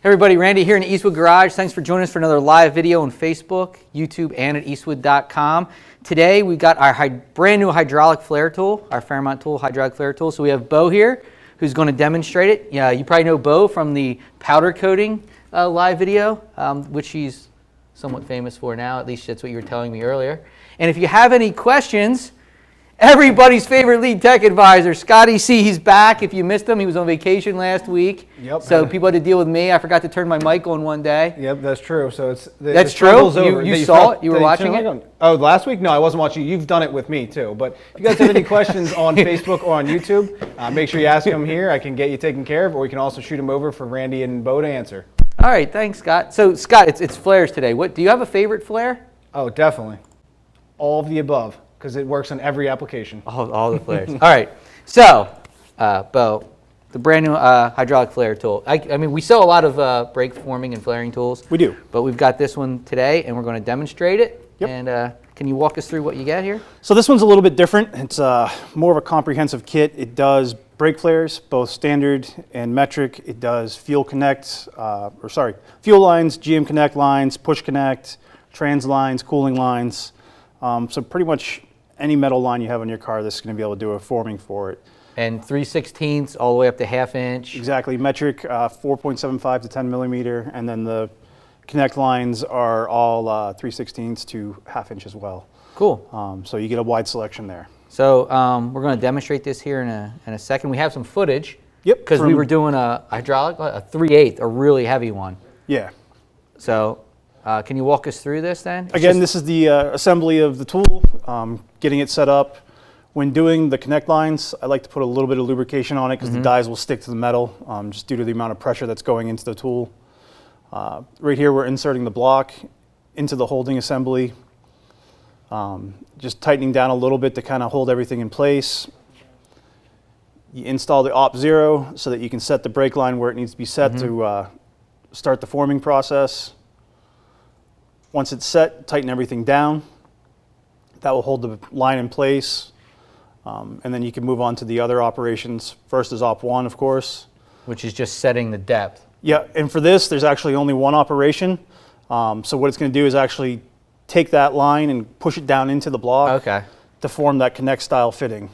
Hey everybody, Randy here in the Eastwood Garage. Thanks for joining us for another live video on Facebook, YouTube, and at eastwood.com. Today we got our brand new hydraulic flare tool, our Fairmount tool, hydraulic flare tool. So we have Bo here who's going to demonstrate it. Yeah, you probably know Bo from the powder coating live video, which he's somewhat famous for now. At least that's what you were telling me earlier. And if you have any questions, everybody's favorite lead tech advisor, Scotty C. He's back. If you missed him, he was on vacation last week. Yep. So people had to deal with me. I forgot to turn my mic on one day. Yep, that's true. So that's true. You saw it. You were watching it. Oh, last week? No, I wasn't watching. You've done it with me too. But if you guys have any questions on Facebook or on YouTube, make sure you ask them here. I can get you taken care of, or we can also shoot them over for Randy and Bo to answer. All right, thanks, Scott. So Scott, it's flares today. What do you have a favorite flare? Oh, definitely. All of the above, because it works on every application. All the flares. All right. So, Bo, the brand new hydraulic flare tool. I mean, we sell a lot of brake forming and flaring tools. We do. But we've got this one today, and we're going to demonstrate it. Yep. And can you walk us through what you get here? So this one's a little bit different. It's more of a comprehensive kit. It does brake flares, both standard and metric. It does fuel lines, GM connect lines, push connect, trans lines, cooling lines. So pretty much any metal line you have on your car, this is going to be able to do a forming for it. And 3/16 all the way up to ½ inch. Exactly. Metric 4.75 to 10 millimeter, and then the connect lines are all 3/16 to ½ inch as well. Cool. So you get a wide selection there. So we're going to demonstrate this here in a second. We have some footage. Yep. Because we were doing a hydraulic, a 3/8, a really heavy one. Yeah. So can you walk us through this then? Again, this is the assembly of the tool, getting it set up. When doing the connect lines, I like to put a little bit of lubrication on it because the dies will stick to the metal just due to the amount of pressure that's going into the tool. Right here, we're inserting the block into the holding assembly, just tightening down a little bit to kind of hold everything in place. You install the op 0 so that you can set the brake line where it needs to be set to start the forming process. Once it's set, tighten everything down. That will hold the line in place. And then you can move on to the other operations. First is op 1, of course. Which is just setting the depth. Yeah, and for this, there's actually only one operation. So what it's going to do is actually take that line and push it down into the block to form that connect style fitting.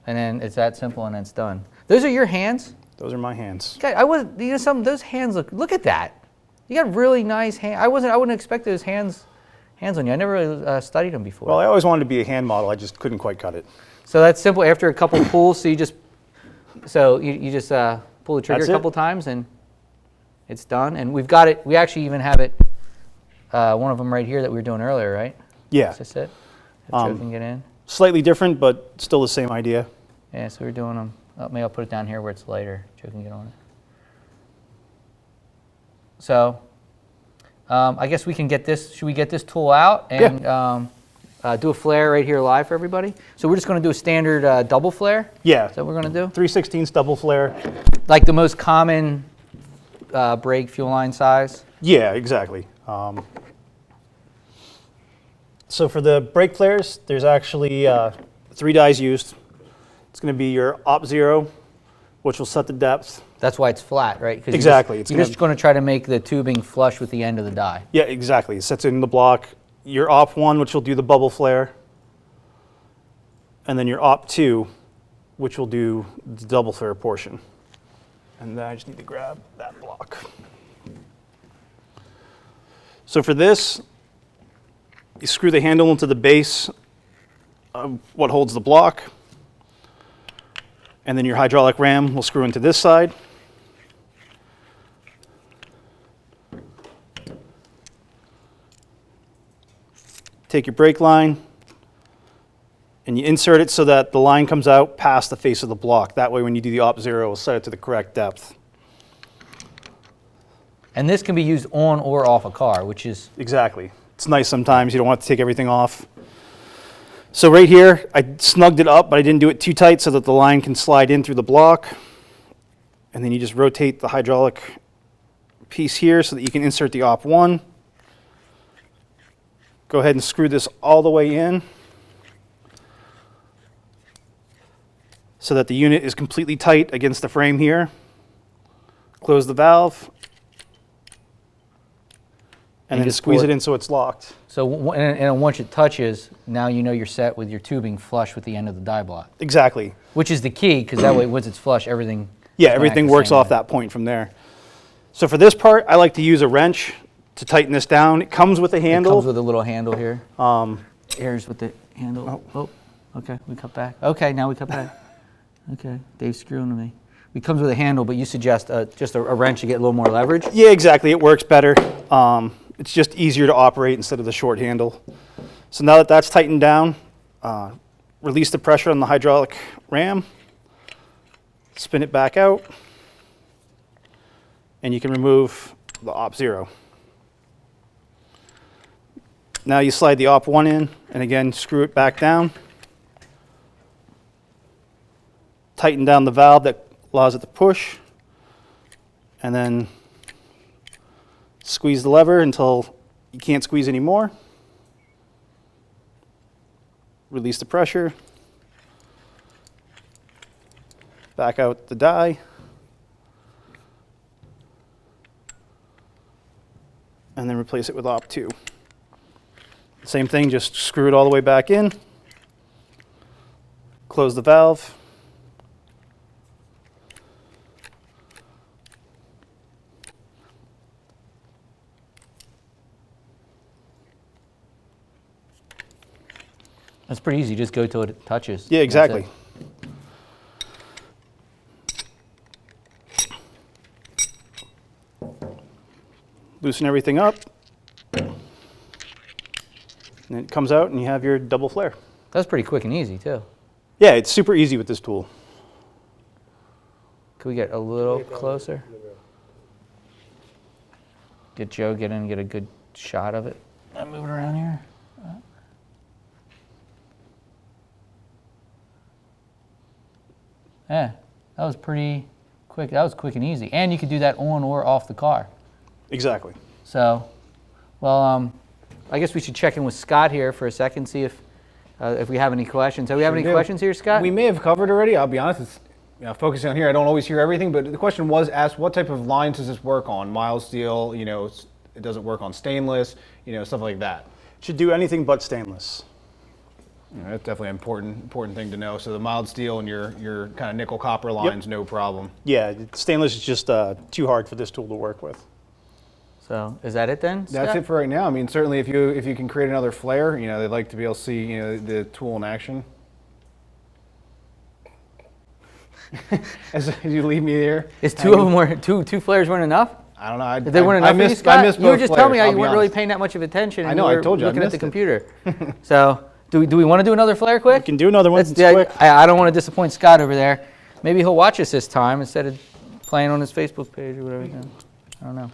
And then it's that simple and it's done. Those are your hands? Those are my hands. Okay, those hands look at that. You got really nice hands. I wouldn't expect those hands on you. I never really studied them before. Well, I always wanted to be a hand model. I just couldn't quite cut it. So that's simple. After a couple pulls, so you just pull the trigger a couple times and it's done. And we've got it. We actually even have it. One of them right here that we were doing earlier, right? Yeah. Is this it? If Joe can get in. Slightly different, but still the same idea. Yeah. So we're doing them. Oh, maybe I'll put it down here where it's lighter. Joe can get on it. So I guess we can get this. Should we get this tool out and do a flare right here live for everybody? So we're just going to do a standard double flare? Yeah. Is that what we're going to do? 3/16 double flare. Like the most common brake fuel line size? Yeah, exactly. So for the brake flares, there's actually 3 dies used. It's going to be your op 0, which will set the depth. That's why it's flat, right? Exactly. You're just going to try to make the tubing flush with the end of the die. Yeah, exactly. It sets it in the block. Your op 1, which will do the bubble flare. And then your op 2, which will do the double flare portion. And then I just need to grab that block. So for this, you screw the handle into the base of what holds the block. And then your hydraulic ram will screw into this side. Take your brake line and you insert it so that the line comes out past the face of the block. That way when you do the op 0, it'll set it to the correct depth. And this can be used on or off a car, which is... Exactly. It's nice sometimes. You don't want to take everything off. So right here, I snugged it up, but I didn't do it too tight so that the line can slide in through the block. And then you just rotate the hydraulic piece here so that you can insert the op 1. Go ahead and screw this all the way in so that the unit is completely tight against the frame here. Close the valve, and And then just squeeze pour it it- in so it's locked. So and once it touches, now you know you're set with your tubing flush with the end of the die block, Exactly. which is the key, because that way once it's flush, everything. Yeah, is gonna act everything the works same off way. that point from there. So for this part, I like to use a wrench to tighten this down. It comes with a It handle. comes with a little handle here. Here's with the handle. Oh, okay, we cut back. Okay, now we cut back. Okay, Dave's screwing with me. It comes with a handle, but you suggest just a wrench to get a little more leverage? Yeah, exactly. It works better. It's just easier to operate instead of the short handle. So now that that's tightened down, release the pressure on the hydraulic ram, spin it back out, and you can remove the op 0. Now you slide the op 1 in, and again, screw it back down. Tighten down the valve that allows it to push, and then squeeze the lever until you can't squeeze anymore. Release the pressure. Back out the die. And then replace it with op 2. Same thing, just screw it all the way back in. Close the valve. That's pretty easy. Just go till it touches. Yeah, That's exactly. it. Loosen everything up. And it comes out and you have your double flare. That's pretty quick and easy, too. Yeah, it's super easy with this tool. Could we get a little closer? Get Joe, get in and get a good shot of it. I'm moving around here. Yeah, that was pretty quick. That was quick and easy. And you could do that on or off the car. Exactly. So, well, I guess we should check in with Scott here for a second, see if we have any questions. Do we have any questions here, Scott? We may have covered already. I'll be honest. It's, focusing on here, I don't always hear everything, but the question was asked: what type of lines does this work on? Mild steel. It doesn't work on stainless. Stuff like that. Should do anything but stainless. That's definitely an important thing to know. So the mild steel and your kind of nickel copper lines, no problem. Yeah, stainless is just too hard for this tool to work with. So, is that it then, Scott? That's it for right now. I mean, certainly if you can create another flare, they'd like to be able to see the tool in action. As you leave me there. Is two of them two flares weren't enough? I don't know. They weren't enough for you, Scott? I missed You were both just telling me flares, how I'll you be weren't really honest. paying that much of attention. I know, and I told you, I looking at missed the it. computer. So, do we want to do another flare quick? We can do another one. It's Yeah, quick. I don't want to disappoint Scott over there. Maybe he'll watch us this time instead of playing on his Facebook page or whatever he's doing. I don't know.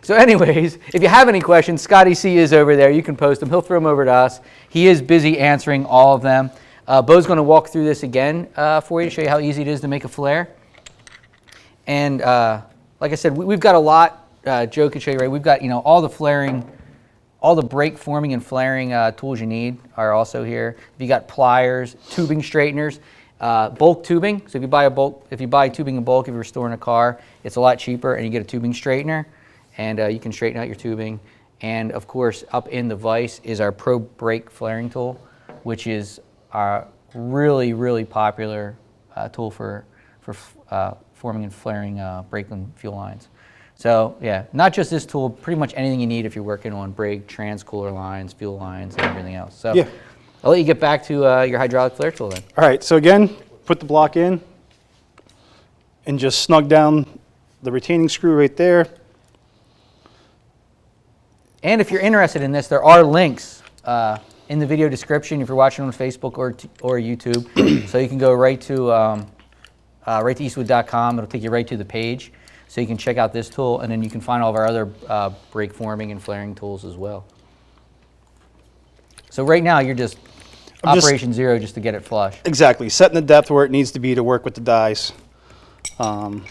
So anyways, if you have any questions, Scotty C is over there. You can post them. He'll throw them over to us. He is busy answering all of them. Bo's going to walk through this again for you to show you how easy it is to make a flare. And like I said, we've got a lot. Joe could show you, right? We've got all the flaring, all the brake forming and flaring tools you need are also here. You got pliers, tubing straighteners, bulk tubing. So if you buy tubing in bulk, if you're storing a car, it's a lot cheaper, and you get a tubing straightener, and you can straighten out your tubing. And of course, up in the vise is our Pro Brake Flaring Tool, which is our really popular tool for forming and flaring brake and fuel lines. So yeah, not just this tool, pretty much anything you need if you're working on brake, transcooler lines, fuel lines, and everything else. So Yeah. I'll let you get back to your hydraulic flare tool then. All right, so again, put the block in and just snug down the retaining screw right there. And if you're interested in this, there are links in the video description if you're watching on Facebook or YouTube. So you can go right to Eastwood.com. It'll take you right to the page. So you can check out this tool, and then you can find all of our other brake forming and flaring tools as well. So right now you're just operation zero just to get it flush. Exactly, setting the depth where it needs to be to work with the dies. And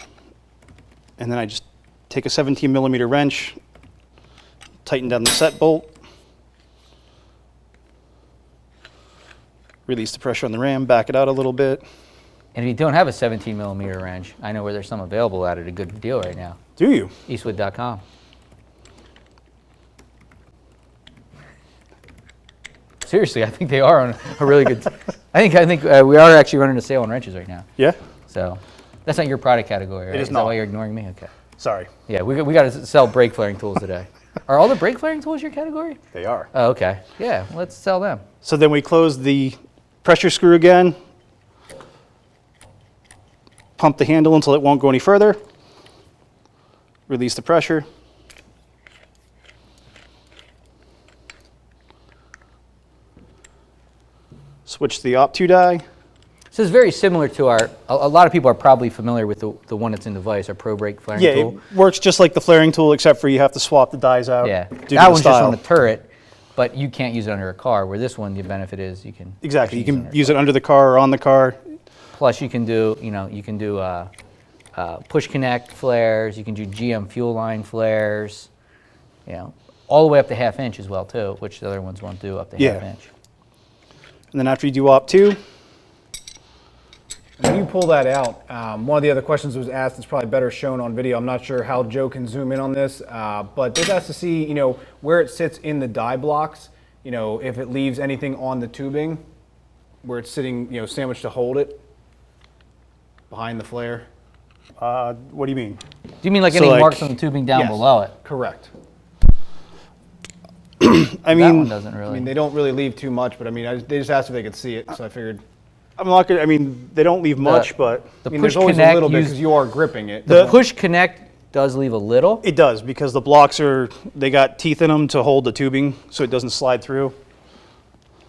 then I just take a 17 millimeter wrench, tighten down the set bolt, release the pressure on the ram, back it out a little bit. And if you don't have a 17 millimeter wrench, I know where there's some available at a good deal right now. Do you? Eastwood.com. Seriously, I think they are on a really good. I think we are actually running a sale on wrenches right now. Yeah. So that's not your product category, right? It is Is not. that why you're ignoring me? Okay. Sorry. Yeah, we got to sell brake flaring tools today. Are all the brake flaring tools your category? They are. Oh, okay. Yeah, let's sell them. So then we close the pressure screw again. Pump the handle until it won't go any further. Release the pressure. Switch to the Op2 die. So it's very similar to our. A lot of people are probably familiar with the one that's in the vise, our Pro Brake flaring Yeah, tool. it works just like the flaring tool, except for you have to swap the dies out. Yeah, due to that the one's just style. on the turret, but you can't use it under a car. Where this one, the benefit is you can Exactly. You actually can use it under the car or on the car. Plus, you can do push connect flares. You can do GM fuel line flares. All the way up to ½ inch as well too, which the other ones won't do up to Yeah. ½ inch. And then after you do Op2, When you pull that out, one of the other questions that was asked is probably better shown on video. I'm not sure how Joe can zoom in on this, but they've asked to see, where it sits in the die blocks. If it leaves anything on the tubing, where it's sitting, sandwiched to hold it behind the flare. what do you mean? Do you mean like So, any like- marks on the tubing down Yes, below it? Correct. I That one mean, doesn't really. They don't really leave too much, but they just asked if they could see it, so I figured. I'm not gonna, I mean, they don't leave much, but the There's push always a connect little bit use- because you are gripping it. the push connect does leave a little. it does because the blocks they got teeth in them to hold the tubing so it doesn't slide through.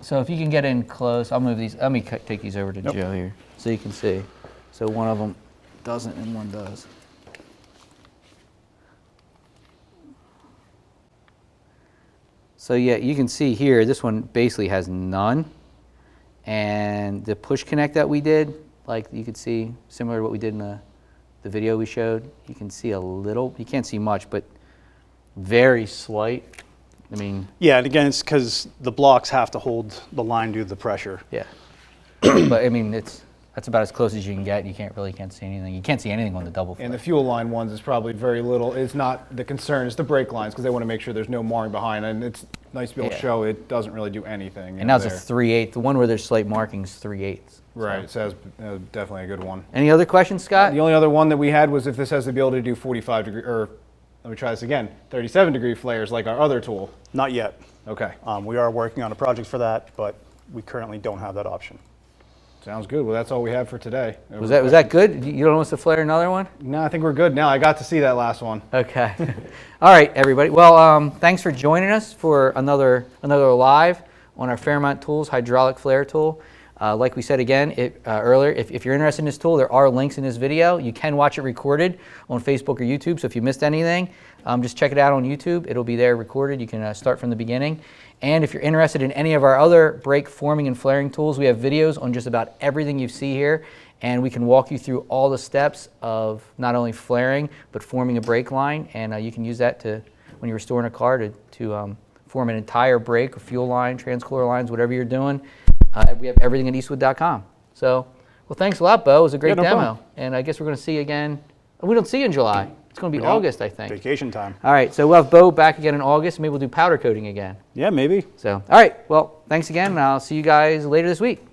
So if you can get in close, I'll move these. Let me take these over to Joe here so you can see. So one of them doesn't and one does. So yeah, you can see here, this one basically has none. And the push connect that we did, like you could see, similar to what we did in the video we showed, you can see a little, you can't see much, but very slight. I mean, Yeah, and again, it's because the blocks have to hold the line due to the pressure. yeah. But I mean, that's about as close as you can get. You can't see anything. You can't see anything on the double flare. And the fuel line ones is probably very little. It's not the concern, it's the brake lines because they want to make sure there's no marring behind. And it's nice to be able to Yeah. show it doesn't really do anything. And now it's a there. 3/8. The one where there's slight markings, 3/8. Right, it says definitely a good one. Any other questions, Scott? The only other one that we had was if this has the ability to do 45 degree, or let me try this again, 37 degree flares like our other tool. Not yet. Okay, We are working on a project for that, but we currently don't have that option. sounds good. Well, that's all we have for today. Was that good? You don't want us to flare another one? No, I think we're good now. I got to see that last one. Okay. All right, everybody. Well, thanks for joining us for another live on our Fairmount Tools hydraulic flare tool. Like we said again earlier, if you're interested in this tool, there are links in this video. You can watch it recorded on Facebook or YouTube, so if you missed anything, just check it out on YouTube. It'll be there recorded. You can start from the beginning. And if you're interested in any of our other brake forming and flaring tools, we have videos on just about everything you see here, and we can walk you through all the steps of not only flaring, but forming a brake line, and you can use that to, when you're restoring a car, to form an entire brake or fuel line, transcooler lines, whatever you're doing. We have everything at Eastwood.com. So, well, thanks a lot, Bo. It was a great Yeah, no demo. problem. And I guess we're going to see you again. We don't see you in July. It's going to be We don't. August, I think. Vacation time. All right, so we'll have Bo back again in August. Maybe we'll do powder coating again. Yeah, maybe. So, all right, well, thanks again, and I'll see you guys later this week.